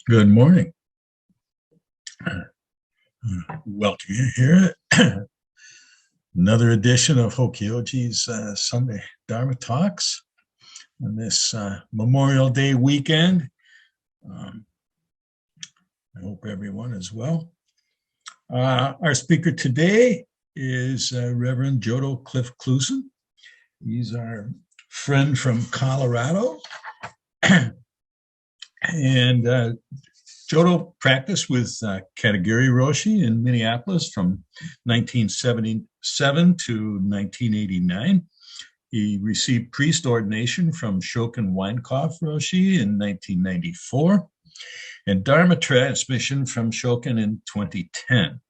Good morning. Welcome you here. Another edition of Hokyoji's Sunday Dharma Talks on this Memorial Day weekend. I hope everyone is well. Our speaker today is Reverend Jodo Cliff Clusin. He's our friend from Colorado. And Jodo practiced with Katagiri Roshi in Minneapolis from 1977 to 1989. He received priest ordination from Shoken Winecoff Roshi in 1994 and Dharma Transmission from Shoken in 2010.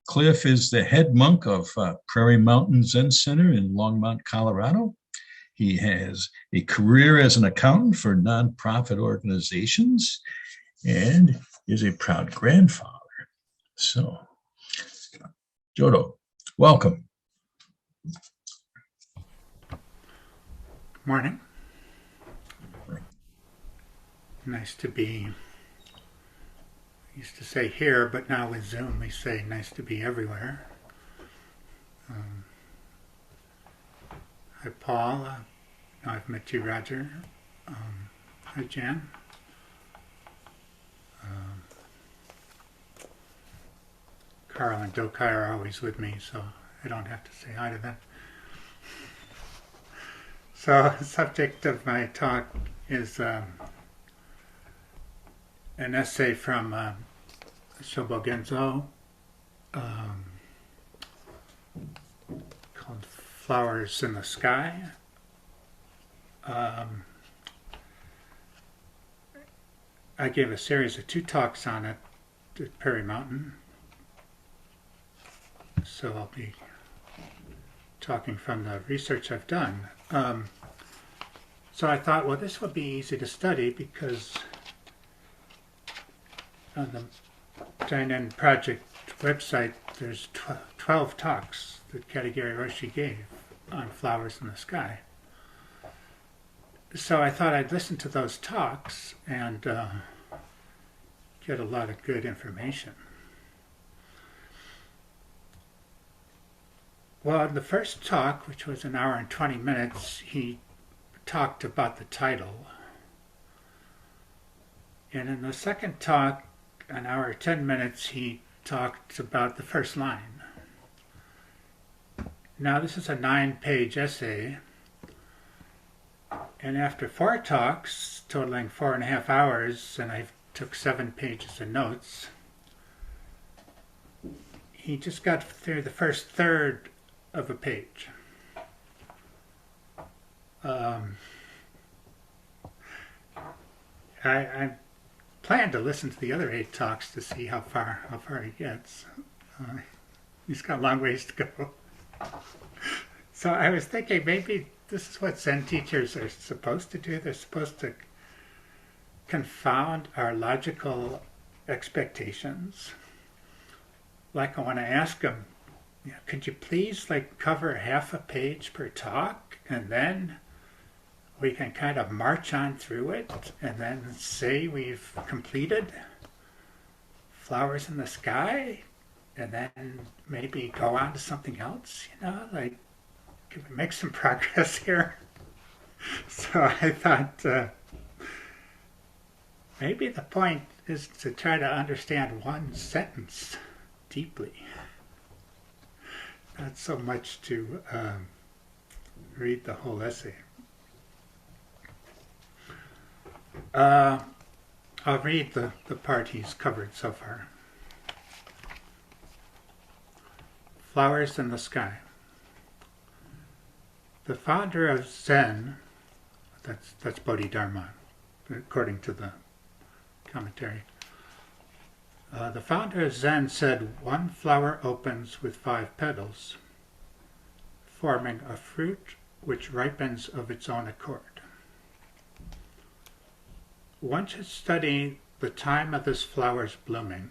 Cliff is the head monk of Prairie Mountain Zen Center in Longmont, Colorado. He has a career as an accountant for nonprofit organizations and is a proud grandfather. So, Jodo, welcome. Morning. Nice to be, I used to say here, but now with Zoom we say nice to be everywhere. Hi Paul, I've met you Roger. Hi Jan. Carl and Dokai are always with me, so I don't have to say hi to them. So the subject of my talk is an essay from Shobogenzo called Flowers in the Sky. I gave a series of 2 talks on it at Prairie Mountain. So I'll be talking from the research I've done. So I thought, well, this would be easy to study because on the Dainen Project website, there's 12 talks that Katagiri Roshi gave on flowers in the sky. So I thought I'd listen to those talks and get a lot of good information. Well, in the first talk, which was an hour and 20 minutes, he talked about the title. And in the second talk, an hour and 10 minutes, he talked about the first line. Now, this is a 9-page essay. And after 4 talks, totaling 4.5 hours, and I took 7 pages of notes, he just got through the first third of a page. I plan to listen to the other 8 talks to see how far he gets. He's got a long ways to go. So I was thinking maybe this is what Zen teachers are supposed to do. They're supposed to confound our logical expectations. Like I want to ask them, could you please cover half a page per talk, and then we can kind of march on through it and then say we've completed Flowers in the Sky, and then maybe go on to something else, can we make some progress here? So I thought maybe the point is to try to understand one sentence deeply. Not so much to read the whole essay. I'll read the part he's covered so far. Flowers in the Sky. The founder of Zen, that's Bodhidharma, according to the commentary. The founder of Zen said, "One flower opens with 5 petals, forming a fruit which ripens of its own accord. One should study the time of this flower's blooming,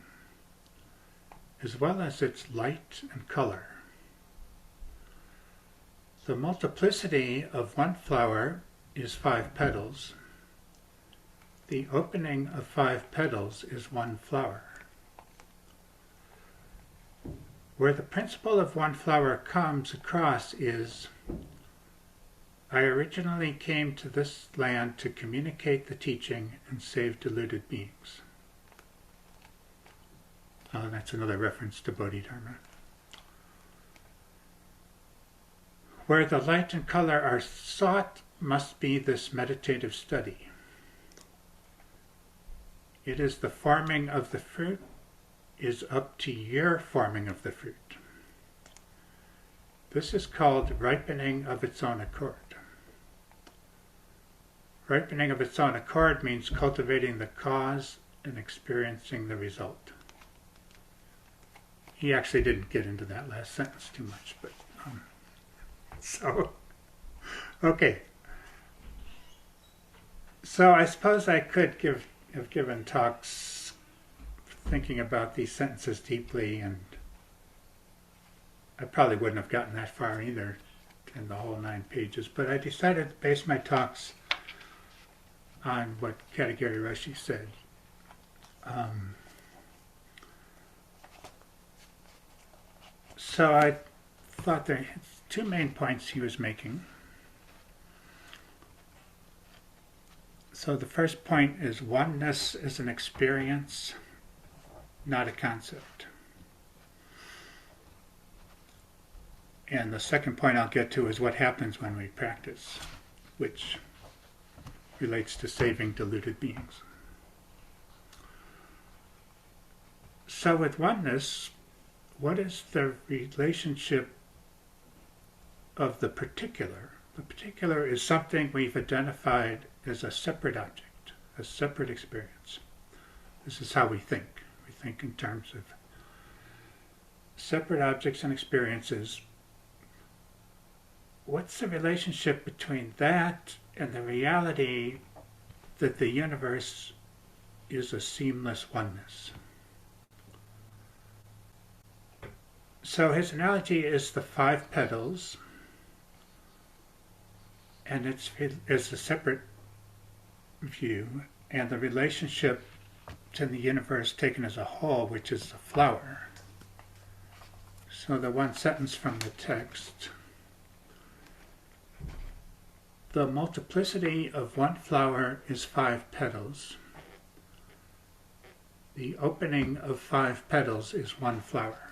as well as its light and color. The multiplicity of one flower is 5 petals, the opening of 5 petals is one flower. Where the principle of one flower comes across is, I originally came to this land to communicate the teaching and save deluded beings. Oh, that's another reference to Bodhidharma. Where the light and color are sought must be this meditative study. It is the forming of the fruit is up to your forming of the fruit. This is called ripening of its own accord. Ripening of its own accord means cultivating the cause and experiencing the result. He actually didn't get into that last sentence too much, but okay. So I suppose I could have given talks thinking about these sentences deeply, and I probably wouldn't have gotten that far either in the whole 9 pages, but I decided to base my talks on what Katagiri Roshi said. So I thought there are 2 main points he was making. So the first point is oneness is an experience, not a concept. And the second point I'll get to is what happens when we practice, which relates to saving deluded beings. So with oneness, what is the relationship of the particular? The particular is something we've identified as a separate object, a separate experience. This is how we think. We think in terms of separate objects and experiences. What's the relationship between that and the reality that the universe is a seamless oneness? So his analogy is the 5 petals, and it's a separate view, and the relationship to the universe taken as a whole, which is the flower. So the one sentence from the text: the multiplicity of one flower is 5 petals. The opening of 5 petals is one flower.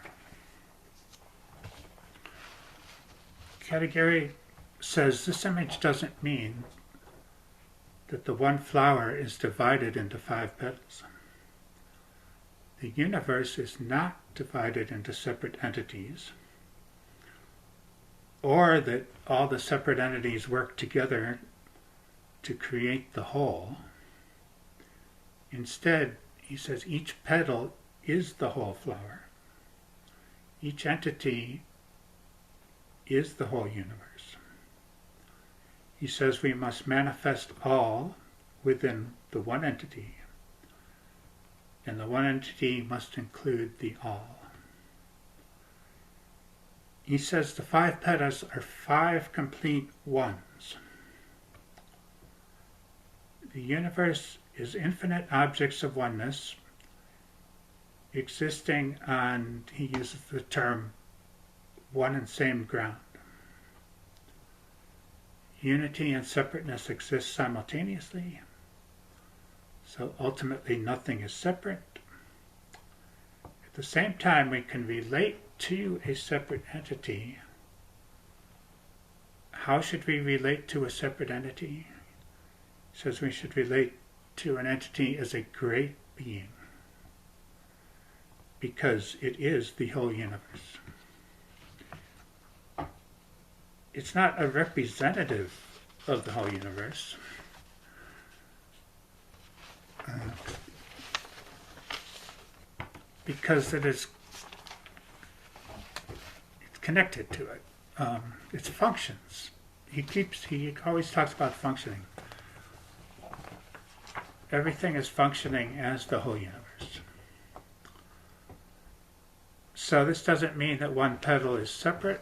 Katagiri says this image doesn't mean that the one flower is divided into 5 petals. The universe is not divided into separate entities, or that all the separate entities work together to create the whole. Instead, he says each petal is the whole flower. Each entity is the whole universe. He says we must manifest all within the one entity, and the one entity must include the all. He says the 5 petals are 5 complete ones. The universe is infinite objects of oneness existing on, he uses the term, one and same ground. Unity and separateness exist simultaneously, so ultimately nothing is separate. At the same time, we can relate to a separate entity. How should we relate to a separate entity? He says we should relate to an entity as a great being, because it is the whole universe. It's not a representative of the whole universe. Because it's connected to it. Its functions. He always talks about functioning. Everything is functioning as the whole universe. So this doesn't mean that one petal is separate,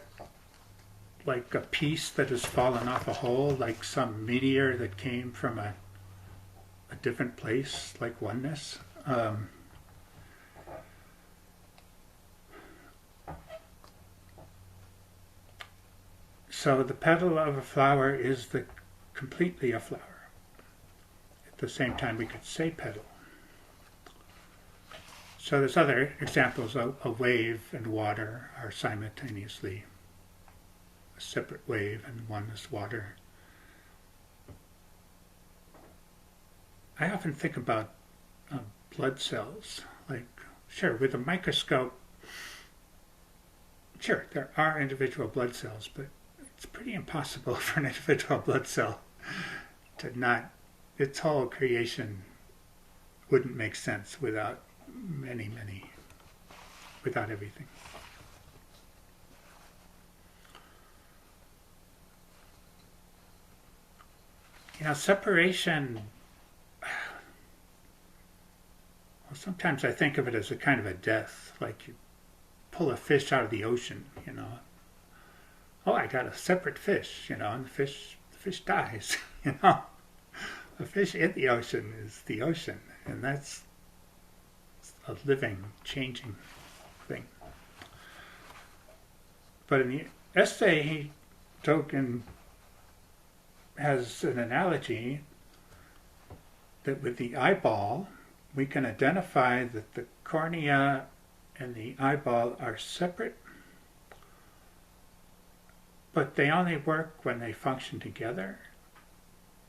like a piece that has fallen off a hole, like some meteor that came from a a different place, like oneness. So the petal of a flower is completely a flower. At the same time, we could say petal. So there's other examples. A wave and water are simultaneously a separate wave and one is water. I often think about blood cells. Like, sure, with a microscope, sure, there are individual blood cells, but it's pretty impossible for an individual blood cell to not, its whole creation wouldn't make sense without without everything. You know, separation, well, sometimes I think of it as a kind of a death, like you pull a fish out of the ocean, you know. Oh, I got a separate fish, you know, and the fish dies, you know. A fish in the ocean is the ocean, and that's a living, changing thing. But in the essay, Shoken has an analogy that with the eyeball, we can identify that the cornea and the eyeball are separate, but they only work when they function together.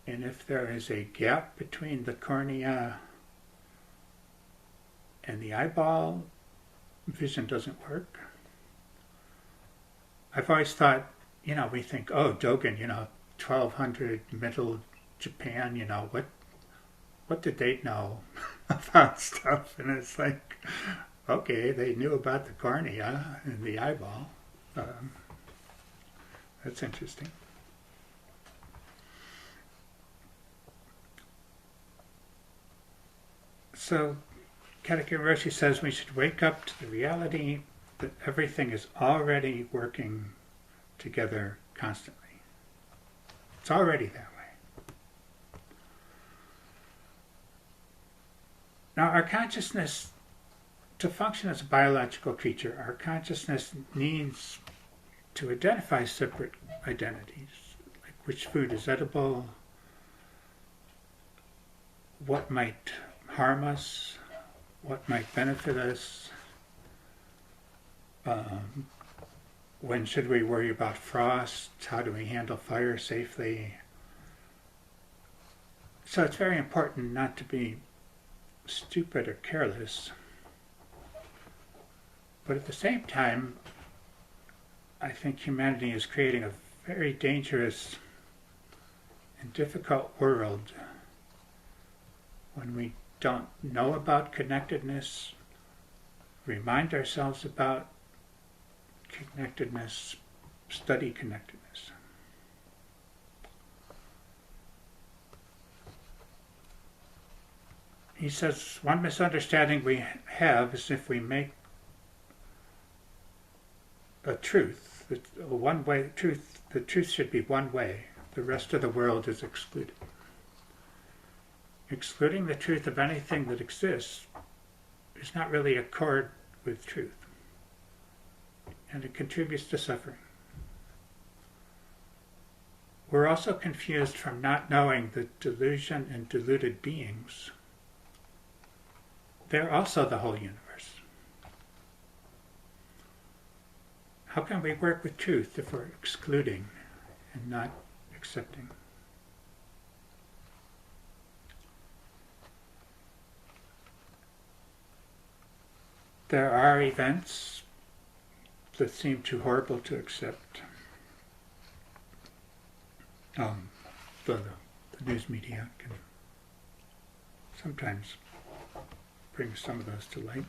And if there is a gap between the cornea and the eyeball, vision doesn't work. I've always thought, you know, we think, oh, Dogen, you know, 1200 Middle Japan, you know, what did they know about stuff? And it's like, okay, they knew about the cornea and the eyeball. That's interesting. So Katagiri Roshi says we should wake up to the reality that everything is already working together constantly. It's already that way. Now, our consciousness, to function as a biological creature, our consciousness needs to identify separate identities, like which food is edible, what might harm us, what might benefit us, when should we worry about frost, how do we handle fire safely. So it's very important not to be stupid or careless, but at the same time, I think humanity is creating a very dangerous and difficult world when we don't know about connectedness, remind ourselves about connectedness, study connectedness. He says one misunderstanding we have is if we make a truth, the truth should be one way, the rest of the world is excluded. Excluding the truth of anything that exists is not really accord with truth, and it contributes to suffering. We're also confused from not knowing that delusion and deluded beings, they're also the whole universe. How can we work with truth if we're excluding and not accepting? There are events that seem too horrible to accept. The news media can sometimes bring some of those to light.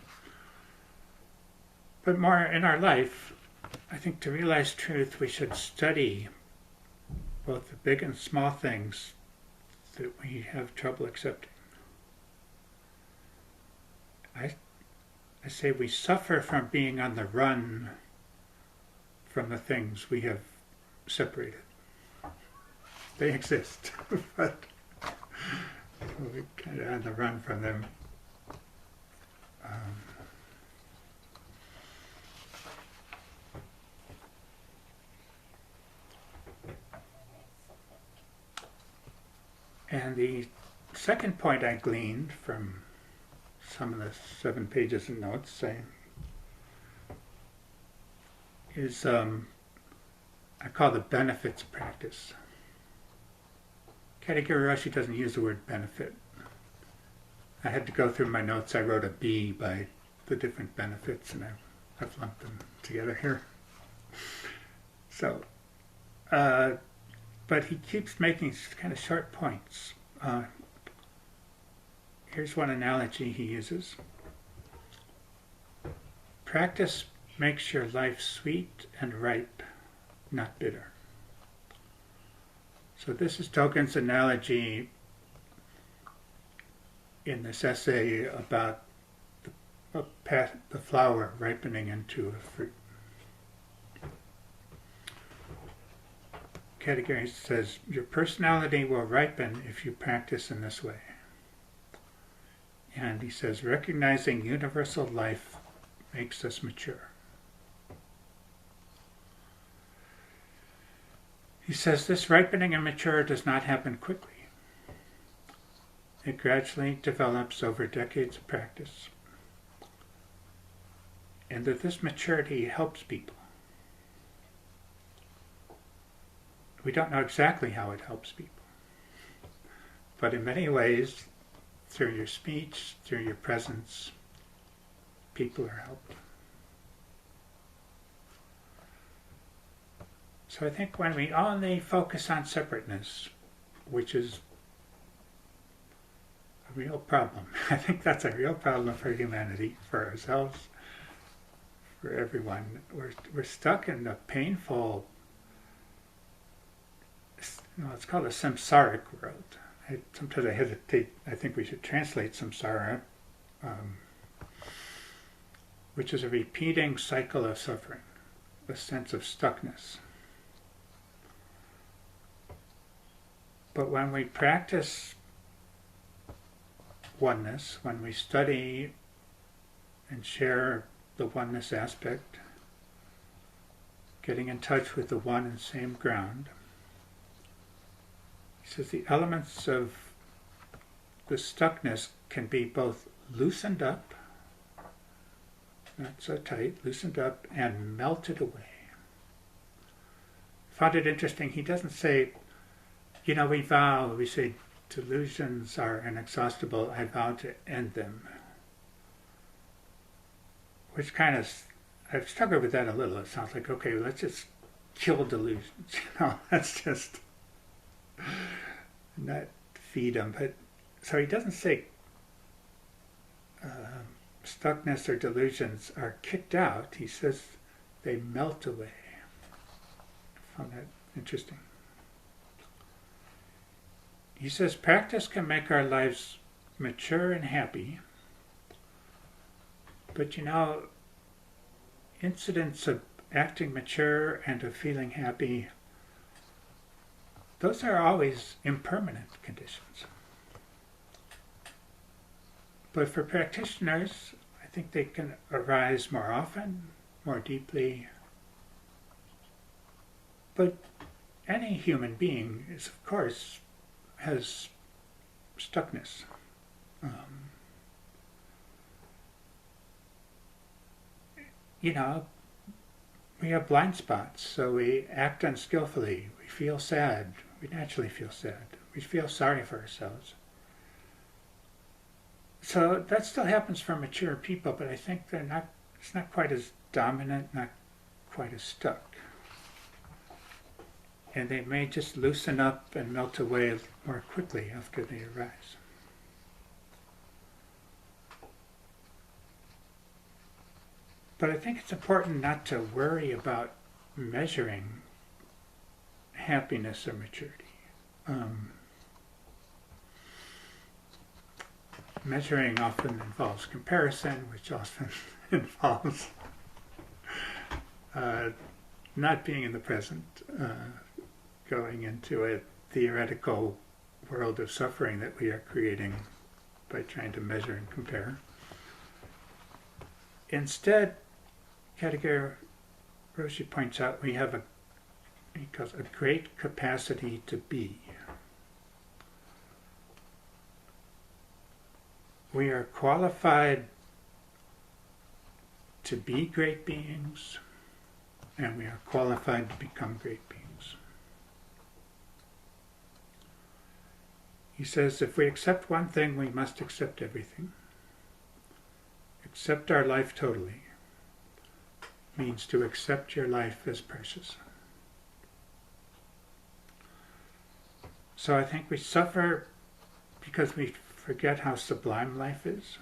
But more in our life, I think to realize truth, we should study both the big and small things that we have trouble accepting. I say we suffer from being on the run from the things we have separated. They exist, but We're kind of on the run from them. And the second point I gleaned from some of the 7 pages of notes is I call the benefits practice. Katagiri Roshi doesn't use the word benefit. I had to go through my notes. I wrote a B by the different benefits, and I've lumped them together here. So, but he keeps making kind of short points. Here's one analogy he uses. Practice makes your life sweet and ripe, not bitter. So this is Token's analogy in this essay about the flower ripening into a fruit. Katagiri says, your personality will ripen if you practice in this way. And he says, recognizing universal life makes us mature. He says, this ripening and mature does not happen quickly. It gradually develops over decades of practice. And that this maturity helps people. We don't know exactly how it helps people. But in many ways, through your speech, through your presence, people are helped. So I think when we only focus on separateness, which is a real problem, I think that's a real problem for humanity, for ourselves, for everyone. We're stuck in the painful, it's called a samsaric world. Sometimes I hesitate. I think we should translate samsara, which is a repeating cycle of suffering, a sense of stuckness. But when we practice oneness, when we study and share the oneness aspect, getting in touch with the one and same ground, he says the elements of the stuckness can be both loosened up, not so tight, loosened up, and melted away. I found it interesting, he doesn't say, we say delusions are inexhaustible, I vow to end them. Which kind of, I've struggled with that a little. It sounds like, okay, let's just kill delusions. Let's just not feed them. But so he doesn't say stuckness or delusions are kicked out. He says they melt away. I found that interesting. He says practice can make our lives mature and happy, but incidents of acting mature and of feeling happy, those are always impermanent conditions. But for practitioners, I think they can arise more often, more deeply. But any human being is, of course, has stuckness. We have blind spots, so we act unskillfully. We feel sad. We naturally feel sad. We feel sorry for ourselves. So that still happens for mature people, but I think it's not quite as dominant, not quite as stuck. And they may just loosen up and melt away more quickly after they arise. But I think it's important not to worry about measuring happiness or maturity. Measuring often involves comparison, which often involves not being in the present, going into a theoretical world of suffering that we are creating by trying to measure and compare. Instead, Katagiri Roshi points out we have he calls a great capacity to be. We are qualified to be great beings, and we are qualified to become great beings. He says if we accept one thing, we must accept everything. Accept our life totally means to accept your life as precious. So I think we suffer because we forget how sublime life is.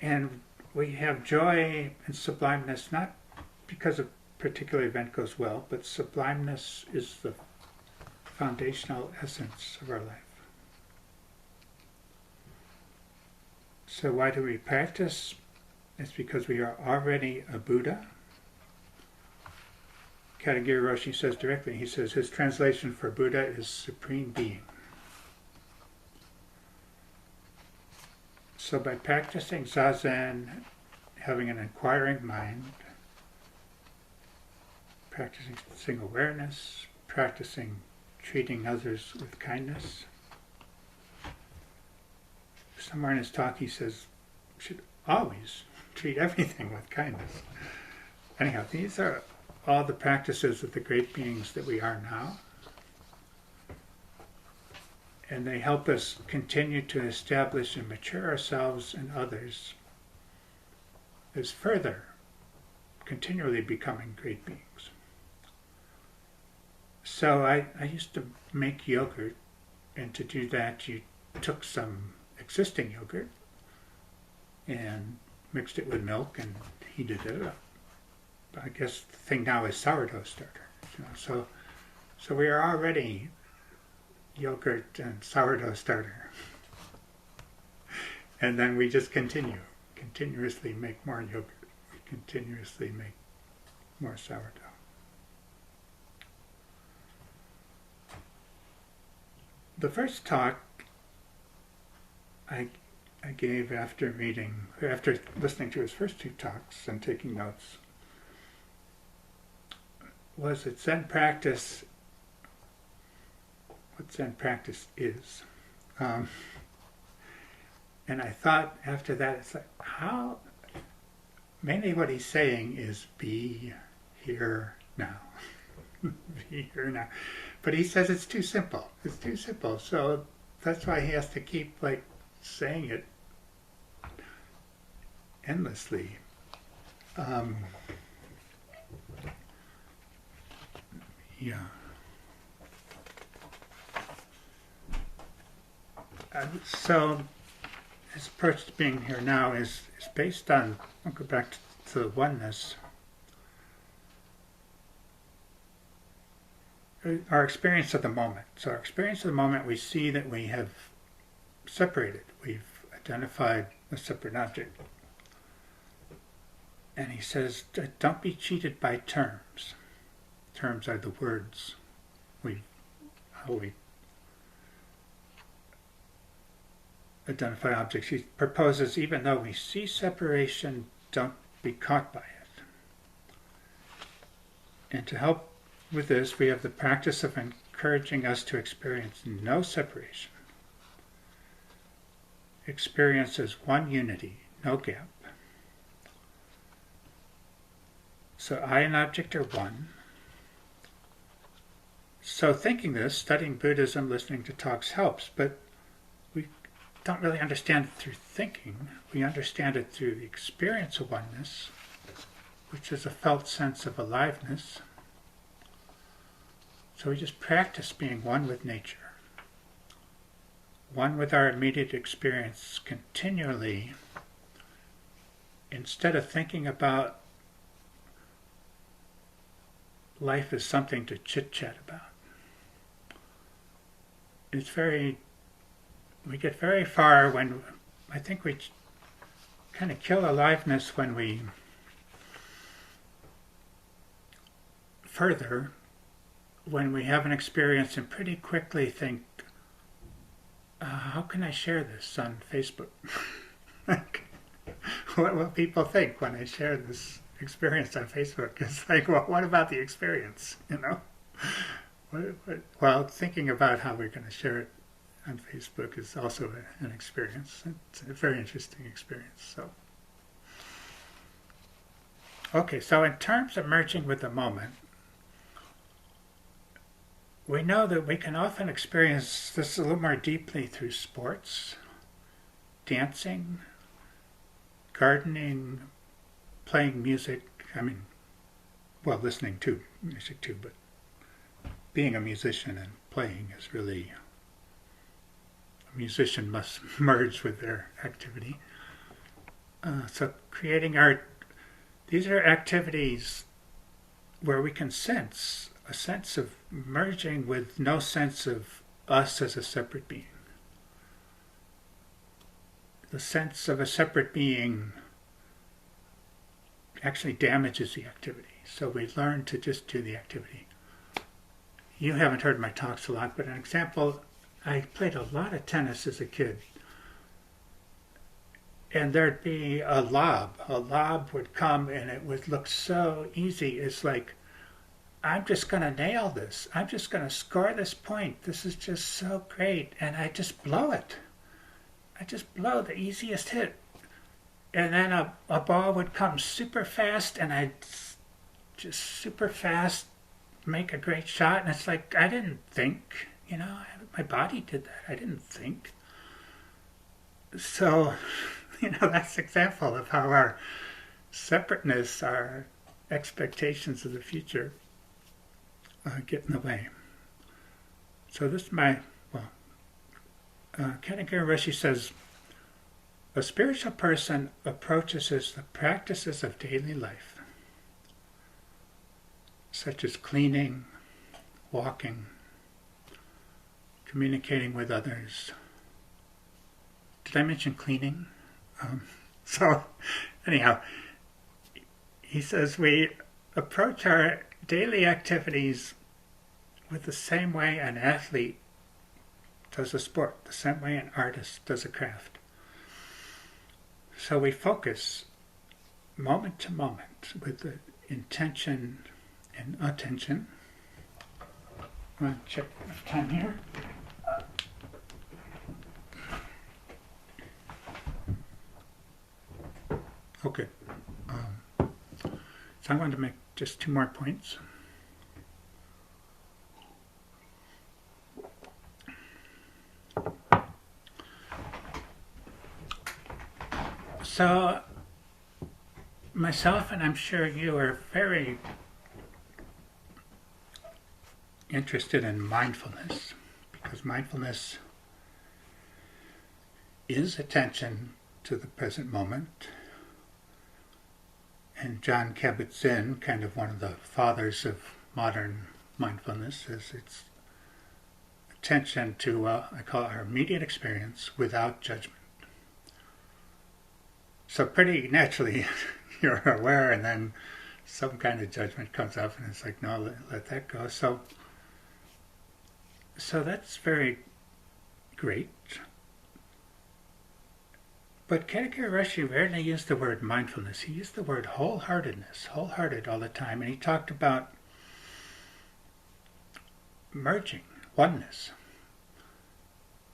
And we have joy and sublimeness not because a particular event goes well, but sublimeness is the foundational essence of our life. So why do we practice? It's because we are already a Buddha. Katagiri Roshi says directly, he says his translation for Buddha is Supreme Being. So by practicing Zazen, having an inquiring mind, practicing awareness, practicing treating others with kindness. Somewhere in his talk he says we should always treat everything with kindness. Anyhow, these are all the practices of the great beings that we are now. And they help us continue to establish and mature ourselves and others as further continually becoming great beings. So I used to make yogurt, and to do that you took some existing yogurt and mixed it with milk and heated it up. I guess the thing now is sourdough starter. So we are already yogurt and sourdough starter. And then we just continuously make more yogurt, we continuously make more sourdough. The first talk I gave after listening to his first two talks and taking notes was that Zen practice, what Zen practice is. And I thought after that, it's like, how, mainly what he's saying is be here now. Be here now. But he says it's too simple. It's too simple. So that's why he has to keep saying it endlessly. Yeah. So his approach to being here now is based on, I'll go back to the oneness. Our experience of the moment. So our experience of the moment, we see that we have separated. We've identified a separate object. And he says, don't be cheated by terms. Terms are the words how we identify objects. He proposes, even though we see separation, don't be caught by it. And to help with this, we have the practice of encouraging us to experience no separation. Experience as one unity, no gap. So I and object are one. So thinking this, studying Buddhism, listening to talks helps, but we don't really understand it through thinking. We understand it through the experience of oneness, which is a felt sense of aliveness. So we just practice being one with nature, one with our immediate experience continually, instead of thinking about life as something to chit-chat about. We get very far when, I think we kind of kill aliveness when we further when we have an experience and pretty quickly think, how can I share this on Facebook? Like, what will people think when I share this experience on Facebook? It's like, well, what about the experience, you know? Well, thinking about how we're going to share it on Facebook is also an experience. It's a very interesting experience. So, okay, so in terms of merging with the moment, we know that we can often experience this a little more deeply through sports, dancing, gardening, playing music. Listening to music too, but being a musician and playing is really, a musician must merge with their activity. So creating art, these are activities where we can sense a sense of merging with no sense of us as a separate being. The sense of a separate being actually damages the activity. So we learn to just do the activity. You haven't heard my talks a lot, but an example, I played a lot of tennis as a kid. And there'd be a lob. A lob would come and it would look so easy. It's like, I'm just going to nail this. I'm just going to score this point. This is just so great. And I just blow it. I just blow the easiest hit. And then a ball would come super fast and I'd just super fast make a great shot. And it's like, I didn't think, my body did that. I didn't think. So, that's an example of how our separateness, our expectations of the future get in the way. So this is Katagiri Roshi says, a spiritual person approaches the practices of daily life, such as cleaning, walking, communicating with others. Did I mention cleaning? So anyhow, he says we approach our daily activities with the same way an athlete does a sport, the same way an artist does a craft. So we focus moment to moment with the intention and attention. I'm going to check the time here. Okay. So I'm going to make just 2 more points. So, myself, and I'm sure you are very interested in mindfulness, because mindfulness is attention to the present moment. And John Kabat-Zinn, kind of one of the fathers of modern mindfulness, says it's attention to, I call it our immediate experience without judgment. So pretty naturally, you're aware, and then some kind of judgment comes up, and it's like, no, let that go. So that's very great. But Katagiri Roshi rarely used the word mindfulness. He used the word wholeheartedness, wholehearted all the time. And he talked about merging, oneness.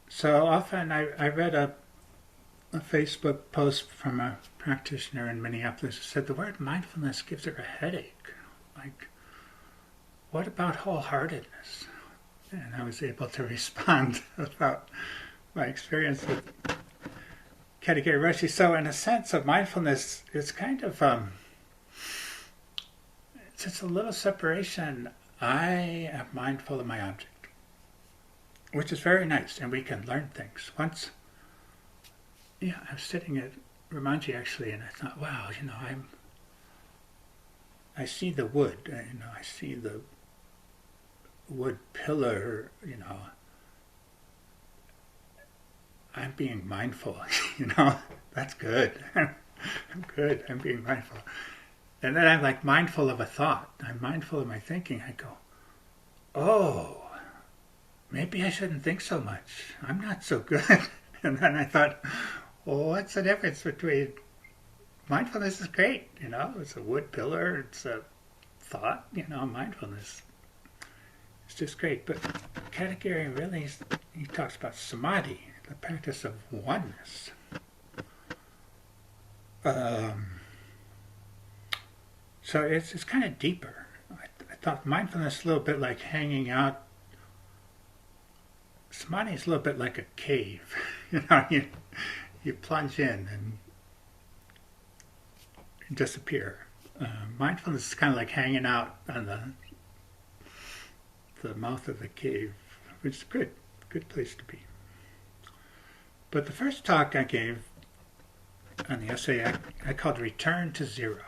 So often I read a Facebook post from a practitioner in Minneapolis who said the word mindfulness gives her a headache. Like, what about wholeheartedness? And I was able to respond about my experience with Katagiri Roshi. So in a sense of mindfulness, it's kind of, it's just a little separation. I am mindful of my object, which is very nice, and we can learn things. Once, I was sitting at Ramanji actually, and I thought, wow, I see the wood, I see the wood pillar, I'm being mindful, that's good. I'm good, I'm being mindful. And then I'm like mindful of a thought. I'm mindful of my thinking. I go, oh, maybe I shouldn't think so much. I'm not so good. And then I thought, well, what's the difference between mindfulness is great, it's a wood pillar, it's a thought, mindfulness. It's just great. But Katagiri really, he talks about samadhi, the practice of oneness. So it's kind of deeper. I thought mindfulness is a little bit like hanging out. Samadhi is a little bit like a cave. You plunge in and disappear. Mindfulness is kind of like hanging out on the mouth of the cave, which is good place to be. But the first talk I gave on the essay I called Return to Zero.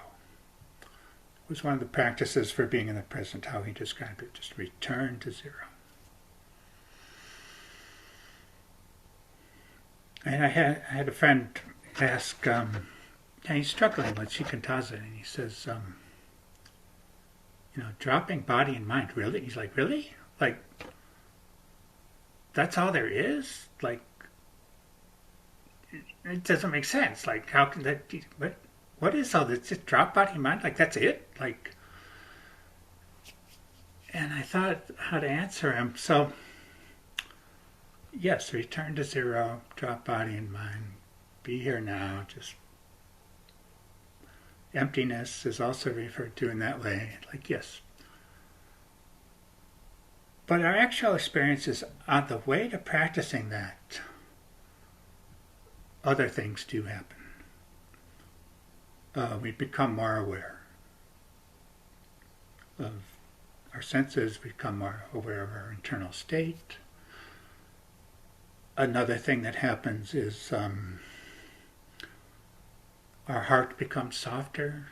It was one of the practices for being in the present, how he described it, just return to zero. And I had a friend ask, he's struggling with shikantaza, and he says, dropping body and mind, really? He's like, really? Like, that's all there is? Like, it doesn't make sense. Like, how can that be? What is all this? Just drop body and mind? Like, that's it? Like, and I thought how to answer him. So, yes, return to zero, drop body and mind, be here now. Just emptiness is also referred to in that way. Like, yes. But our actual experiences on the way to practicing that, other things do happen. We become more aware of our senses, we become more aware of our internal state. Another thing that happens is our heart becomes softer,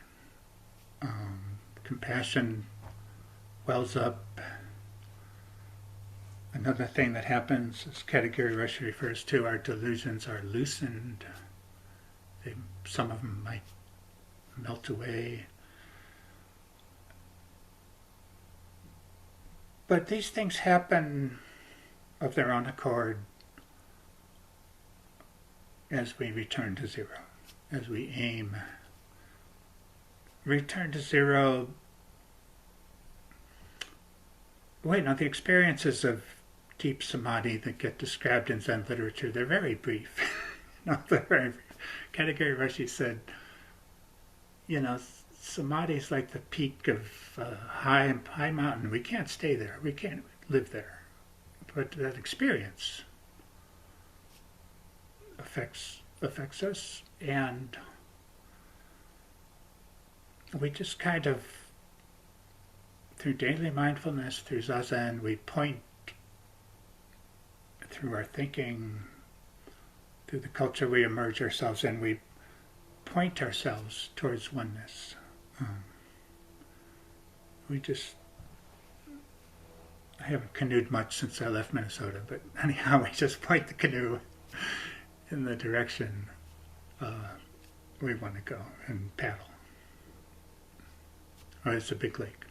compassion wells up. Another thing that happens, as Katagiri Roshi refers to, our delusions are loosened. Some of them might melt away. But these things happen of their own accord as we return to zero, as we aim. Return to zero. The experiences of deep samadhi that get described in Zen literature, they're very brief. They're very brief. Katagiri Roshi said, samadhi is like the peak of a high mountain. We can't stay there. We can't live there. But that experience affects us, and we just kind of, through daily mindfulness, through zazen, we point through our thinking, through the culture we immerse ourselves in, we point ourselves towards oneness. I haven't canoed much since I left Minnesota, but anyhow, we just point the canoe in the direction we want to go and paddle. Oh, it's a big lake.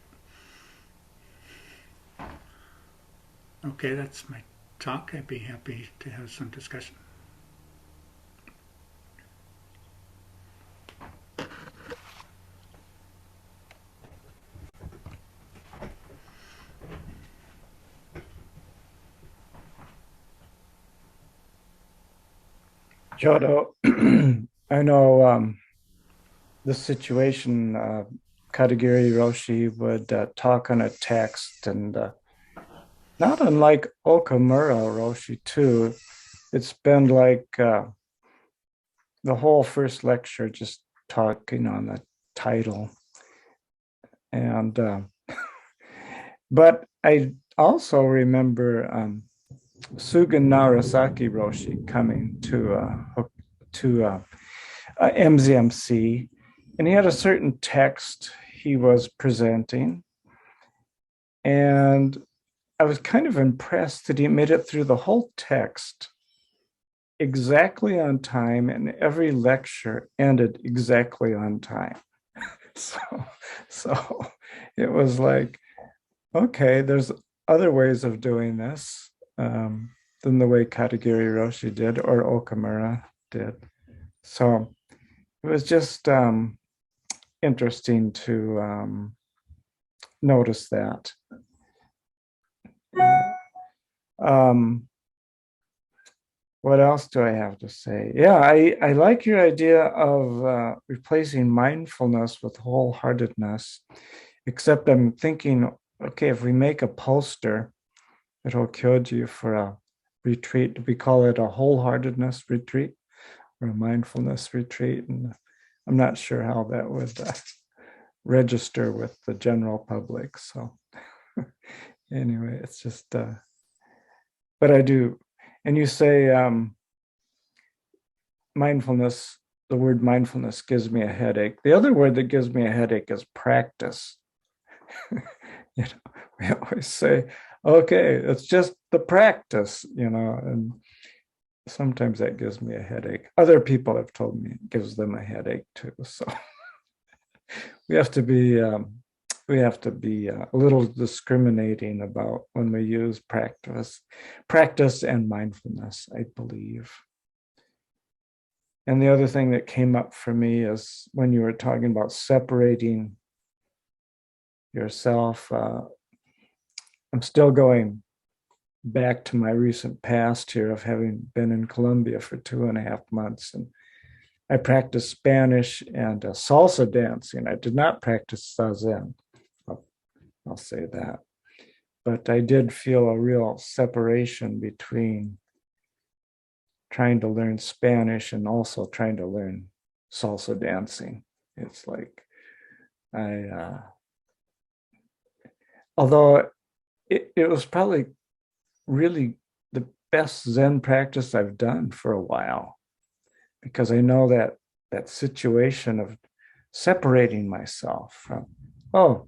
Okay, that's my talk. I'd be happy to have some discussion. Jodo, I know the situation, Katagiri Roshi would talk on a text, and not unlike Okamura Roshi too, it's been like the whole first lecture just talking on the title. And but I also remember Sugan Narasaki Roshi coming to MZMC, and he had a certain text he was presenting, and I was kind of impressed that he made it through the whole text exactly on time, and every lecture ended exactly on time. So it was like, okay, there's other ways of doing this than the way Katagiri Roshi did or Okamura did. So it was just interesting to notice that. What else do I have to say? Yeah, I like your idea of replacing mindfulness with wholeheartedness, except I'm thinking, okay, if we make a poster at Okyoji for a retreat, do we call it a wholeheartedness retreat or a mindfulness retreat? And I'm not sure how that would register with the general public. So anyway, it's just, but I do. And you say mindfulness, the word mindfulness gives me a headache. The other word that gives me a headache is practice. We always say, okay, it's just the practice, and sometimes that gives me a headache. Other people have told me it gives them a headache too. So we have to be a little discriminating about when we use practice and mindfulness, I believe. And the other thing that came up for me is when you were talking about separating yourself, I'm still going back to my recent past here of having been in Colombia for 2.5 months. And I practiced Spanish and salsa dancing. I did not practice zazen. I'll say that. But I did feel a real separation between trying to learn Spanish and also trying to learn salsa dancing. It's like although it was probably really the best Zen practice I've done for a while, because I know that situation of separating myself from, oh,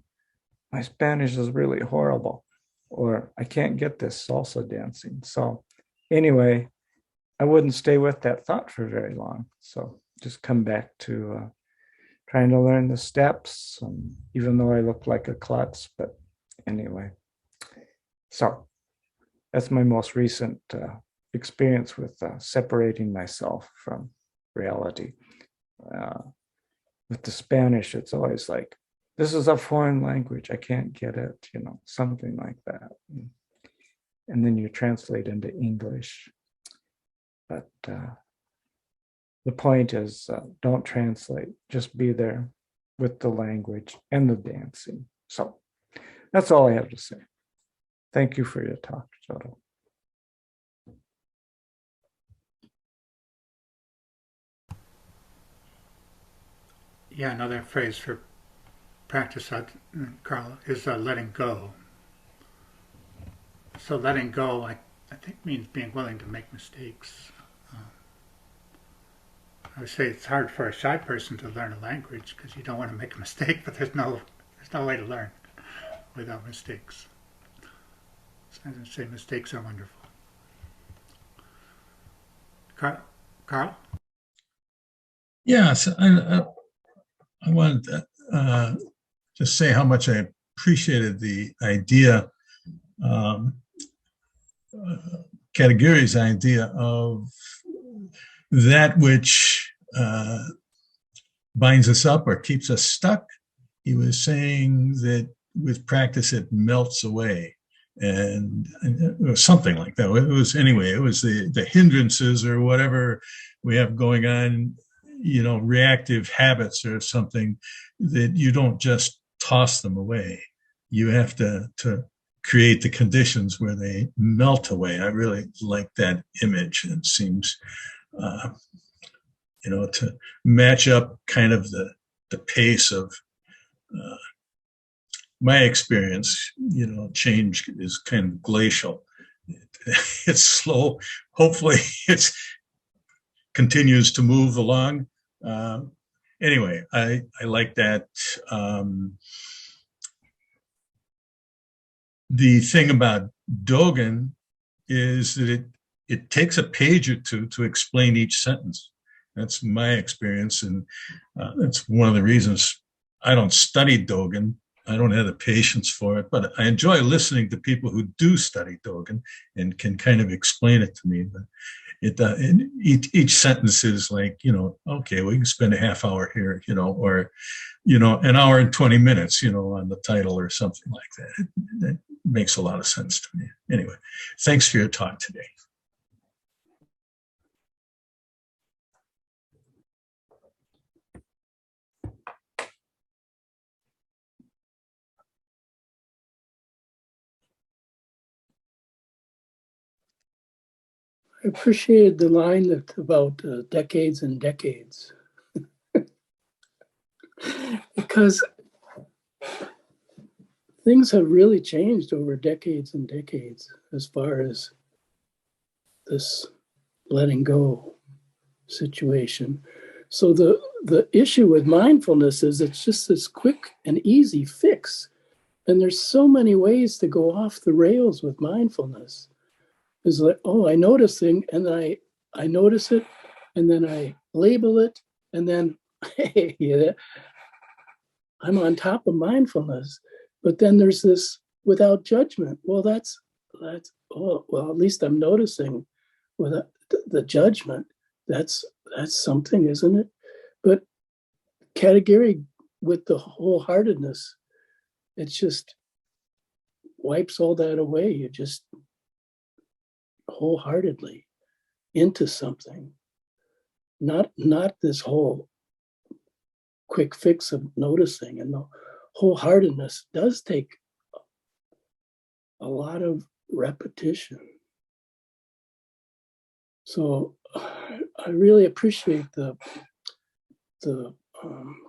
my Spanish is really horrible, or I can't get this salsa dancing. So anyway, I wouldn't stay with that thought for very long. So just come back to trying to learn the steps, even though I look like a klutz, but anyway. So that's my most recent experience with separating myself from reality. With the Spanish, it's always like, this is a foreign language, I can't get it, something like that. And then you translate into English. But the point is, don't translate, just be there with the language and the dancing. So that's all I have to say. Thank you for your talk, Jodo. Yeah, another phrase for practice, Carl, is letting go. So letting go, I think, means being willing to make mistakes. I would say it's hard for a shy person to learn a language because you don't want to make a mistake, but there's no way to learn without mistakes. So I would say mistakes are wonderful. Carl? Yes, I wanted to just say how much I appreciated the idea, Katagiri's idea of that which binds us up or keeps us stuck. He was saying that with practice, it melts away. And it was something like that. It was the hindrances or whatever we have going on, reactive habits or something, that you don't just toss them away. You have to create the conditions where they melt away. I really like that image. It seems, to match up kind of the pace of my experience. Change is kind of glacial. It's slow. Hopefully it continues to move along. Anyway, I like that. The thing about Dogen is that it takes a page or two to explain each sentence. That's my experience, and that's one of the reasons I don't study Dogen. I don't have the patience for it, but I enjoy listening to people who do study Dogen and can kind of explain it to me. But each sentence is like, okay, we can spend a half hour here, or an hour and 20 minutes, on the title or something like that. That makes a lot of sense to me. Anyway, thanks for your talk today. I appreciated the line about decades and decades. Because things have really changed over decades and decades as far as this letting go situation. So the issue with mindfulness is it's just this quick and easy fix. And there's so many ways to go off the rails with mindfulness. It's like, oh, I notice thing, and then I notice it, and then I label it, and then hey, I'm on top of mindfulness. But then there's this without judgment. Well, that's oh, well, at least I'm noticing without the judgment. That's something, isn't it? But Katagiri with the wholeheartedness, it just wipes all that away. You just wholeheartedly into something, not this whole quick fix of noticing. And the wholeheartedness does take a lot of repetition. So I really appreciate the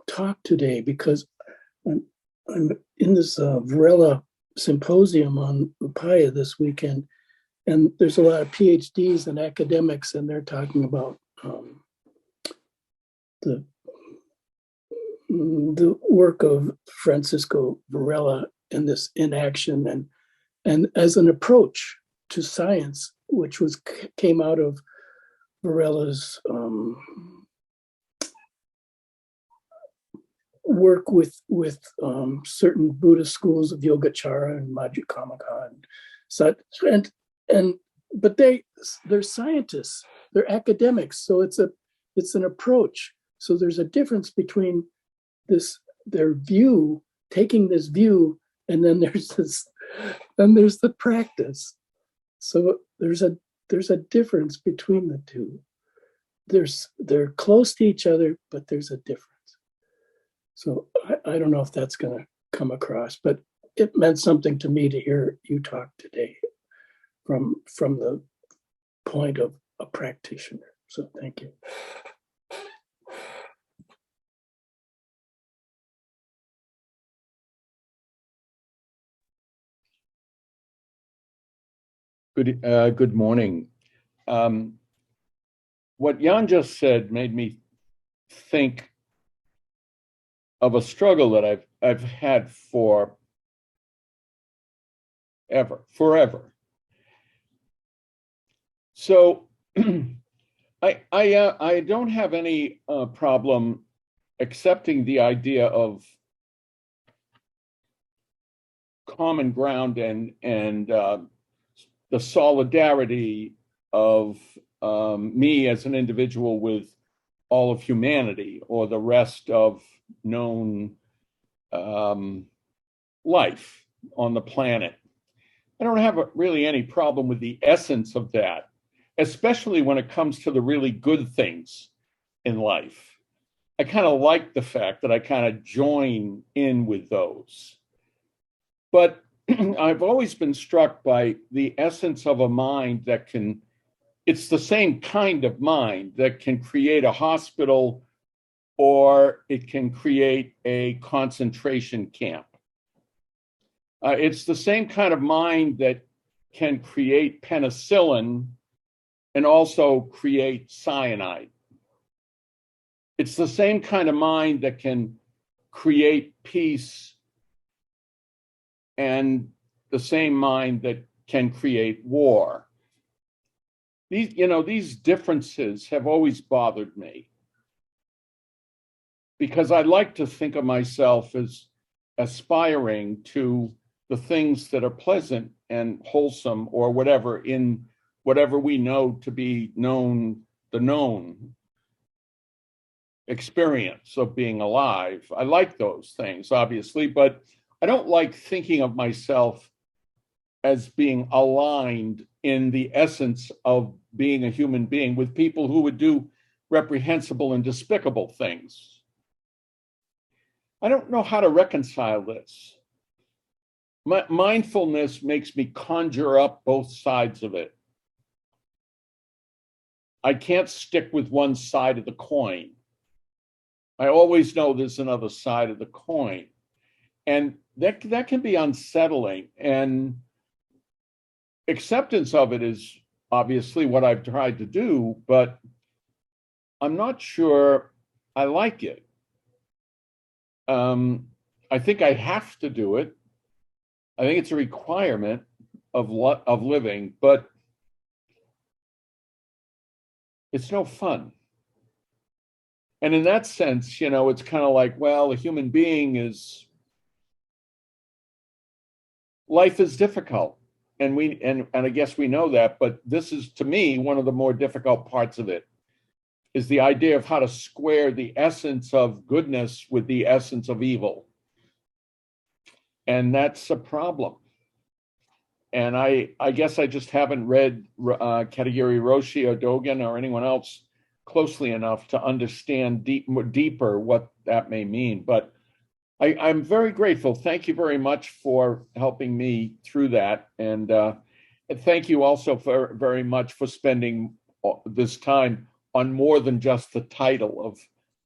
talk today, because I'm in this Varela symposium on Upaya this weekend, and there's a lot of PhDs and academics, and they're talking about the work of Francisco Varela in this inaction and as an approach to science, which came out of Varela's work with certain Buddhist schools of Yogacara and Madhyamaka and such, but they're scientists, they're academics, so it's an approach. So there's a difference between their view, taking this view, and then there's the practice. So there's a difference between the two. They're close to each other, but there's a difference. So I don't know if that's going to come across, but it meant something to me to hear you talk today from the point of a practitioner. So thank you. Good morning. What Jan just said made me think of a struggle that I've had forever. So I don't have any problem accepting the idea of common ground and the solidarity of me as an individual with all of humanity or the rest of known life on the planet. I don't have really any problem with the essence of that, especially when it comes to the really good things in life. I kind of like the fact that I kind of join in with those. But I've always been struck by the essence of a mind it's the same kind of mind that can create a hospital or it can create a concentration camp. It's the same kind of mind that can create penicillin and also create cyanide. It's the same kind of mind that can create peace and the same mind that can create war. These differences have always bothered me because I like to think of myself as aspiring to the things that are pleasant and wholesome or whatever in whatever we know to be known, the known experience of being alive. I like those things, obviously, but I don't like thinking of myself as being aligned in the essence of being a human being with people who would do reprehensible and despicable things. I don't know how to reconcile this. Mindfulness makes me conjure up both sides of it. I can't stick with one side of the coin. I always know there's another side of the coin. And that can be unsettling. And acceptance of it is obviously what I've tried to do, but I'm not sure I like it. I think I have to do it. I think it's a requirement of living, but it's no fun. And in that sense, you know, it's kind of like, well, a human being is, life is difficult. And I guess we know that, but this is, to me, one of the more difficult parts of it, is the idea of how to square the essence of goodness with the essence of evil. And that's a problem. And I guess I just haven't read Katagiri Roshi or Dogen or anyone else closely enough to understand deeper what that may mean. But I'm very grateful. Thank you very much for helping me through that. And thank you also very much for spending this time on more than just the title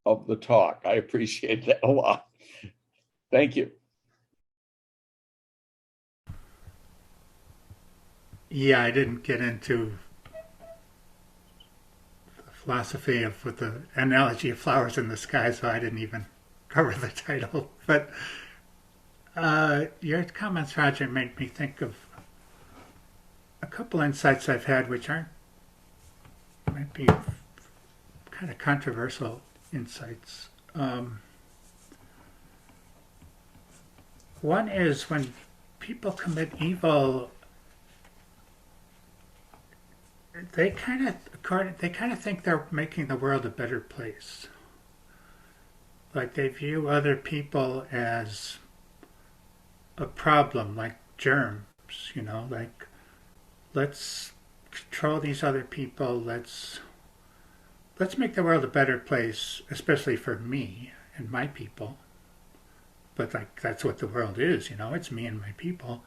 of the talk. I appreciate that a lot. Thank you. Yeah, I didn't get into the philosophy of with the analogy of flowers in the sky, so I didn't even cover the title. But your comments, Roger, made me think of a couple insights I've had, which might be kind of controversial insights. One is when people commit evil, they kind of think they're making the world a better place. Like they view other people as a problem, like germs, you know, like let's control these other people, let's make the world a better place, especially for me and my people. But like that's what the world is, you know, it's me and my people.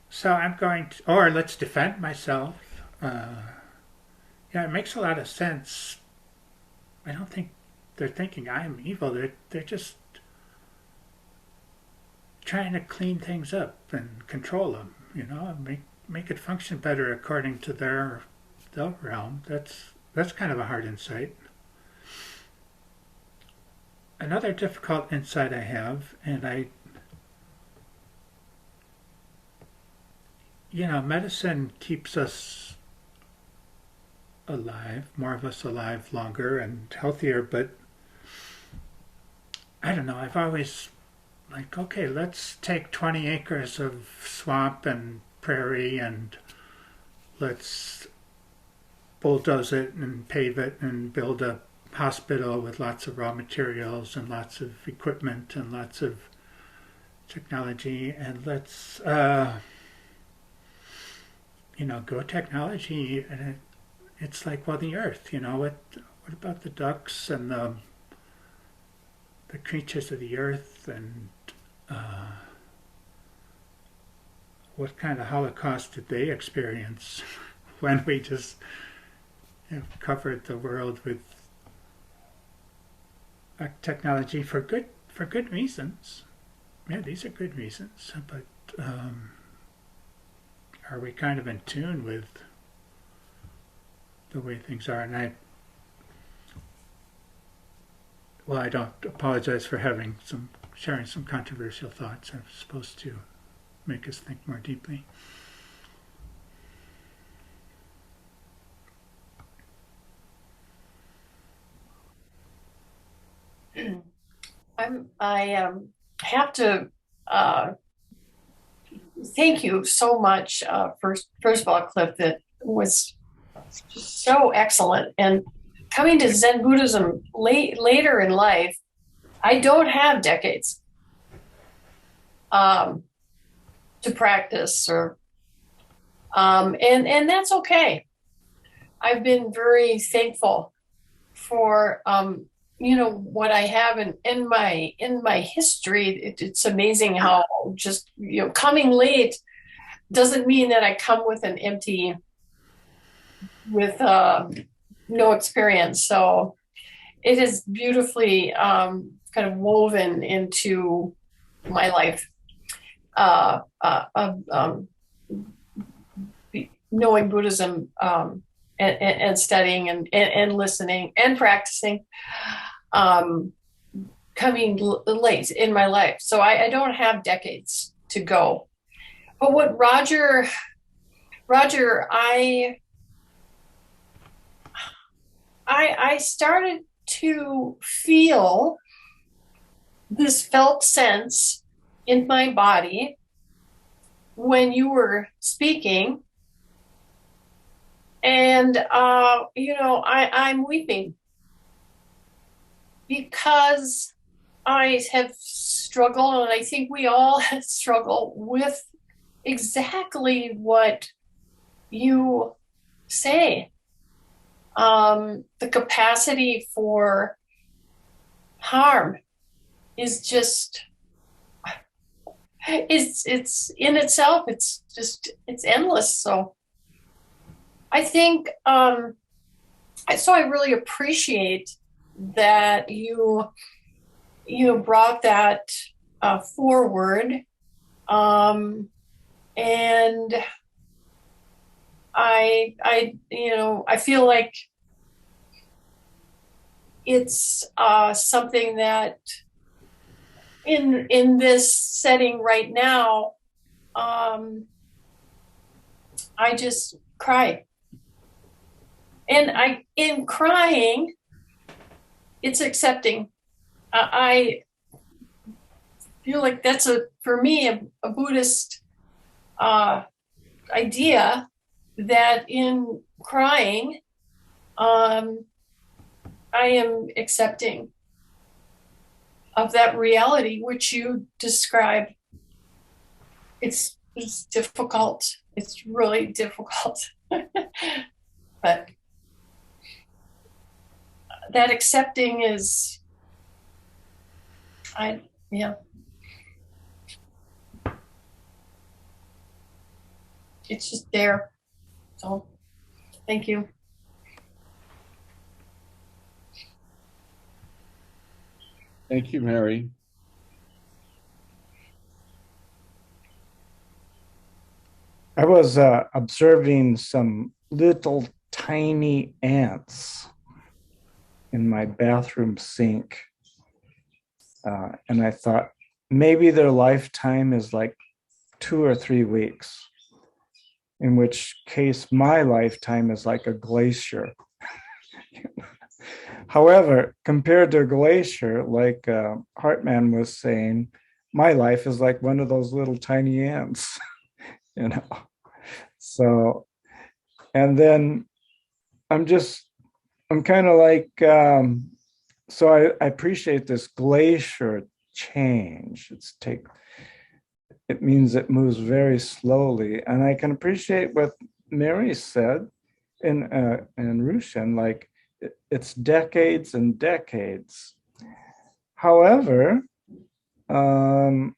So I'm going to, or let's defend myself. Yeah, it makes a lot of sense. I don't think they're thinking I'm evil. They're just trying to clean things up and control them, you know, and make it function better according to their realm. That's kind of a hard insight. Another difficult insight I have, and medicine keeps us alive, more of us alive longer and healthier, but I don't know, I've always like, okay, let's take 20 acres of swamp and prairie and let's bulldoze it and pave it and build a hospital with lots of raw materials and lots of equipment and lots of technology, and let's grow technology. And it's like, well, the earth, what about the ducks and the creatures of the earth, and what kind of Holocaust did they experience when we just covered the world with technology for good reasons? Yeah, these are good reasons, but are we kind of in tune with the way things are? And I don't apologize for sharing some controversial thoughts. I'm supposed to make us think more deeply. I have to thank you so much. First of all, Cliff, that was so excellent. And coming to Zen Buddhism later in life, I don't have decades to practice, or and that's okay. I've been very thankful for what I have in my history. It's amazing how just coming late doesn't mean that I come with no experience. So it is beautifully kind of woven into my life of knowing Buddhism and studying and listening and practicing, coming late in my life. So I don't have decades to go. But what Roger, I started to feel this felt sense in my body when you were speaking. And, I'm weeping because I have struggled, and I think we all struggle with exactly what you say. The capacity for harm is just, it's in itself, it's endless. So I think, so I really appreciate that you brought that forward. And I feel like it's something that in this setting right now, I just cry. And in crying, it's accepting. I feel like that's for me, a Buddhist idea, that in crying, I am accepting of that reality which you describe. It's difficult. It's really difficult. But that accepting is, it's just there. So thank you. Thank you, Mary. I was observing some little tiny ants in my bathroom sink. And I thought maybe their lifetime is like 2 or 3 weeks, in which case my lifetime is like a glacier. However, compared to a glacier, like Hartman was saying, my life is like one of those little tiny ants, So, and then I'm kind of like, so I appreciate this glacier change. It means it moves very slowly. And I can appreciate what Mary said in Rushan, like it's decades and decades. However, I'm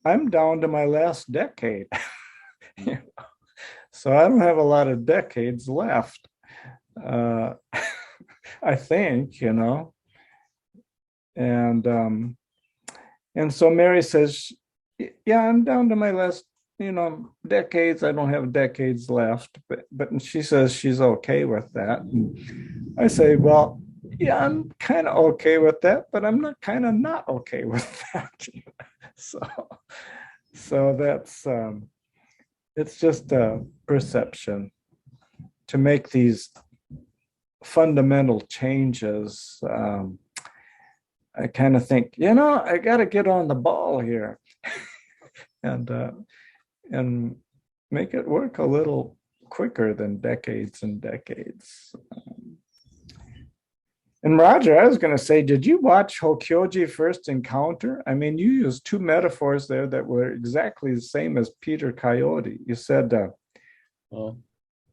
down to my last decade. So I don't have a lot of decades left. I think, and so Mary says, yeah, I'm down to my last, decades. I don't have decades left, but she says she's okay with that. And I say, well, yeah, I'm kind of okay with that, but I'm not okay with that. So that's, it's just a perception to make these fundamental changes. I kind of think, you know, I got to get on the ball here, and make it work a little quicker than decades and decades. And Roger, I was going to say, did you watch Hokyoji First Encounter? I mean, you used two metaphors there that were exactly the same as Peter Coyote. You said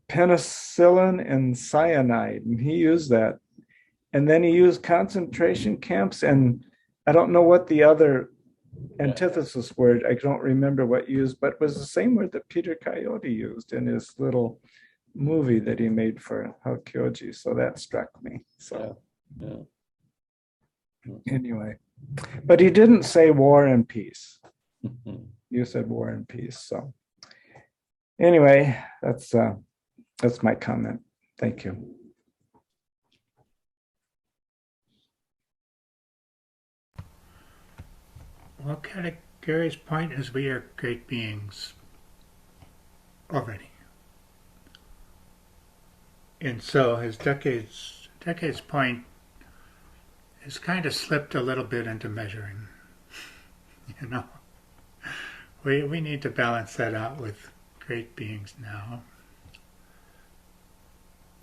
penicillin and cyanide, and he used that. And then he used concentration camps, and I don't know what the other antithesis word, I don't remember what used, but it was the same word that Peter Coyote used in his little movie that he made for Hokyoji. So that struck me. So anyway, but he didn't say war and peace. You said war and peace. So anyway, that's my comment. Thank you. Well, Katagiri's point is we are great beings already. And so his decades point has kind of slipped a little bit into measuring. You know, we need to balance that out with great beings now.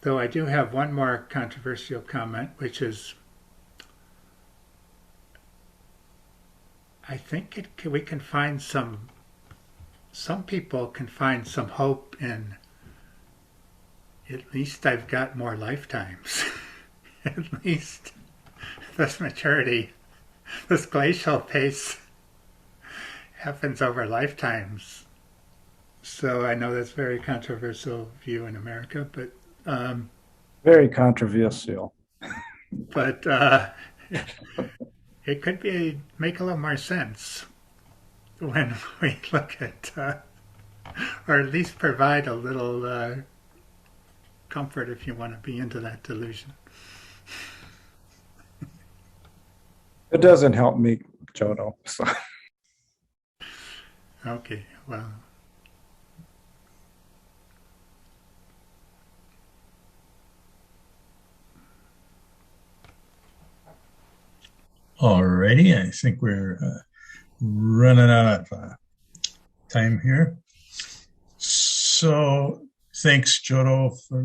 Though I do have one more controversial comment, which is I think we can find some people can find some hope in at least I've got more lifetimes. At least this maturity, this glacial pace happens over lifetimes. So I know that's a very controversial view in America, but very controversial. But it could make a little more sense when we look at, or at least provide a little comfort if you want to be into that delusion. It doesn't help me, Jodo. So. Okay, well. Alrighty, I think we're running out of time here. So thanks, Jodo, for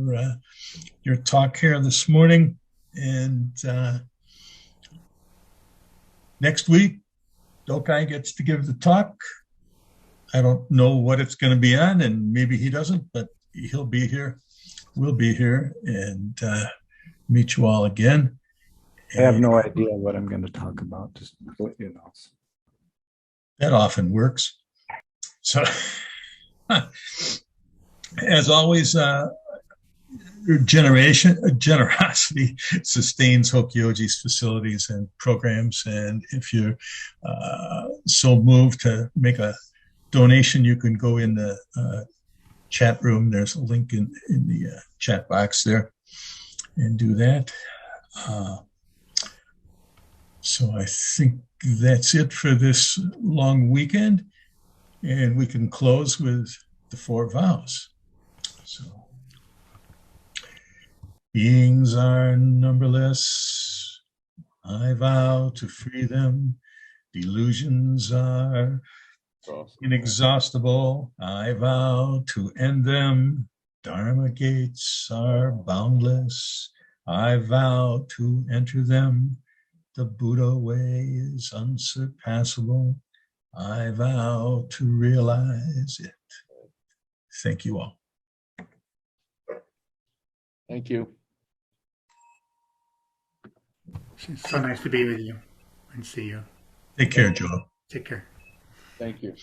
your talk here this morning. And next week, Dokai gets to give the talk. I don't know what it's going to be on, and maybe he doesn't, but he'll be here. We'll be here and meet you all again. I have no idea what I'm going to talk about, just to let you know. That often works. So, as always, generosity sustains Hokyoji's facilities and programs. And if you're so moved to make a donation, you can go in the chat room. There's a link in the chat box there and do that. So I think that's it for this long weekend, and we can close with the 4 vows. So, beings are numberless. I vow to free them. Delusions are inexhaustible. I vow to end them. Dharma gates are boundless. I vow to enter them. The Buddha way is unsurpassable. I vow to realize it. Thank you all. Thank you. It's so nice to be with you and see you. Take care, Joe. Take care. Thank you.